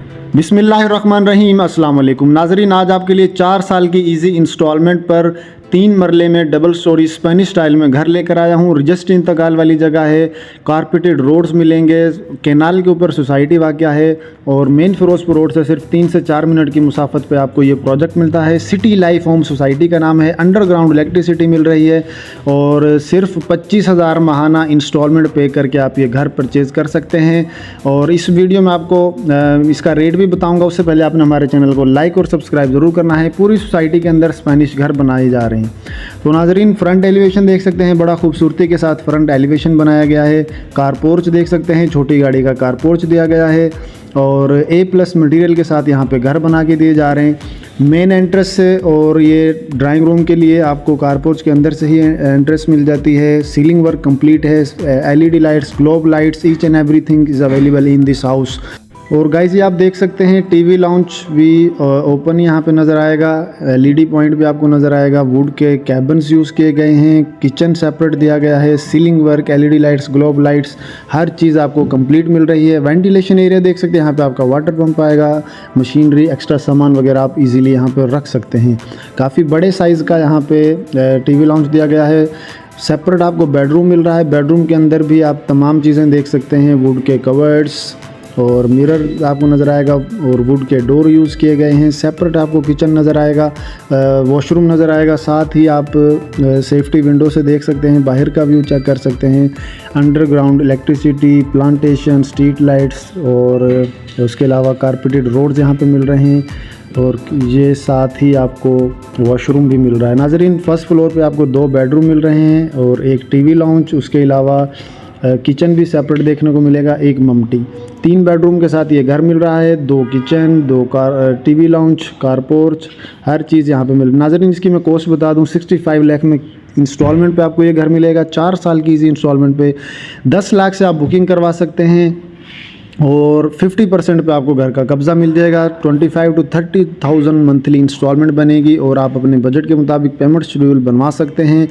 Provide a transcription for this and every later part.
बिस्मिल्लाहिर्रहमानिर्रहीम। अस्सलाम वालेकुम नाज़रीन, आज आपके लिए 4 साल की इजी इंस्टॉलमेंट पर 3 मरले में डबल स्टोरी स्पेनिश स्टाइल में घर लेकर आया हूँ। जस्ट इंतकाल वाली जगह है, कारपेटेड रोड्स मिलेंगे, कैनाल के ऊपर सोसाइटी वाक़या है और मेन फिरोजपुर रोड से सिर्फ 3 से 4 मिनट की मुसाफत पे आपको ये प्रोजेक्ट मिलता है। सिटी लाइफ होम सोसाइटी का नाम है। अंडरग्राउंड इलेक्ट्रिसिटी मिल रही है और सिर्फ 25,000 माहाना इंस्टॉलमेंट पे करके आप ये घर परचेज़ कर सकते हैं। और इस वीडियो में आपको इसका रेट भी बताऊँगा। उससे पहले आपने हमारे चैनल को लाइक और सब्सक्राइब ज़रूर करना है। पूरी सोसाइटी के अंदर स्पेनिश घर बनाए जा रहे हैं। तो नाजरीन, फ्रंट एलिवेशन देख सकते हैं, बड़ा खूबसूरती के साथ फ्रंट एलिवेशन बनाया गया है। कार पोर्च देख सकते हैं, छोटी गाड़ी का कार पोर्च दिया गया है और A+ मटेरियल के साथ यहाँ पे घर बना के दिए जा रहे हैं। मेन एंट्रेंस से और ये ड्राइंग रूम के लिए आपको कार पोर्च के अंदर से ही एंट्रेंस मिल जाती है। सीलिंग वर्क कंप्लीट है, LED lights, globe lights, each and everything is available in this house. और गाइस, ये आप देख सकते हैं टीवी लाउंज भी ओपन यहाँ पे नज़र आएगा। LED पॉइंट भी आपको नज़र आएगा। वुड के कैबिन्स यूज़ किए गए हैं। किचन सेपरेट दिया गया है। Ceiling work, LED lights, globe lights, हर चीज़ आपको कंप्लीट मिल रही है। वेंटिलेशन एरिया देख सकते हैं, यहाँ पे आपका वाटर पंप आएगा। मशीनरी, एक्स्ट्रा सामान वगैरह आप इजीली यहाँ पर रख सकते हैं। काफ़ी बड़े साइज़ का यहाँ पे टीवी लाउंज दिया गया है। सेपरेट आपको बेडरूम मिल रहा है। बेडरूम के अंदर भी आप तमाम चीज़ें देख सकते हैं। वुड के कवर्ड्स और मिरर आपको नज़र आएगा और वुड के डोर यूज़ किए गए हैं। सेपरेट आपको किचन नज़र आएगा, वॉशरूम नज़र आएगा। साथ ही आप सेफ्टी विंडो से देख सकते हैं, बाहर का व्यू चेक कर सकते हैं। Underground electricity, plantation, street lights और उसके अलावा कारपेटेड रोड्स यहाँ पे मिल रहे हैं। और ये साथ ही आपको वॉशरूम भी मिल रहा है। नाजरीन, फर्स्ट फ्लोर पे आपको 2 बेडरूम मिल रहे हैं और एक टीवी लाउंज, उसके अलावा किचन भी सेपरेट देखने को मिलेगा, एक ममटी। 3 बेडरूम के साथ ये घर मिल रहा है। 2 kitchen, 2 TV lounge, car porch, हर चीज़ यहाँ पे मिल रही है। नाज़रीन, इसकी मैं कॉस्ट बता दूँ, 65 लाख में इंस्टॉलमेंट पे आपको ये घर मिलेगा। 4 साल की इसी इंस्टॉलमेंट पे 10 लाख से आप बुकिंग करवा सकते हैं और 50% पे आपको घर का कब्ज़ा मिल जाएगा। 25,000 to 30,000 मंथली इंस्टॉलमेंट बनेगी और आप अपने बजट के मुताबिक पेमेंट शेड्यूल बनवा सकते हैं।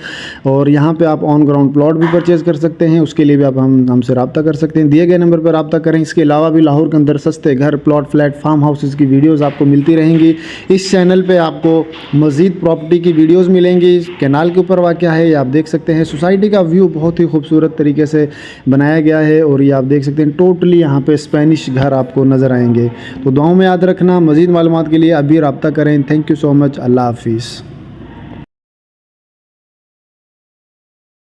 और यहाँ पे आप ऑन ग्राउंड प्लॉट भी परचेज़ कर सकते हैं। उसके लिए भी आप हमसे रब्ता कर सकते हैं। दिए गए नंबर पर रब्ता करें। इसके अलावा भी लाहौर के अंदर सस्ते घर, प्लॉट, फ्लैट, फार्म हाउसेज़ की वीडियोज़ आपको मिलती रहेंगी। इस चैनल पर आपको मज़ीद प्रॉपर्टी की वीडियोज़ मिलेंगी। कैनाल के ऊपर वाक़या है, ये आप देख सकते हैं। सोसाइटी का व्यू बहुत ही खूबसूरत तरीके से बनाया गया है और ये आप देख सकते हैं टोटली यहाँ पे स्पेनिश घर आपको नज़र आएंगे। तो दुआओं में याद रखना। मज़ीद मालूमात के लिए अभी रब्ता करें। Thank you so much. Allah हाफिज़।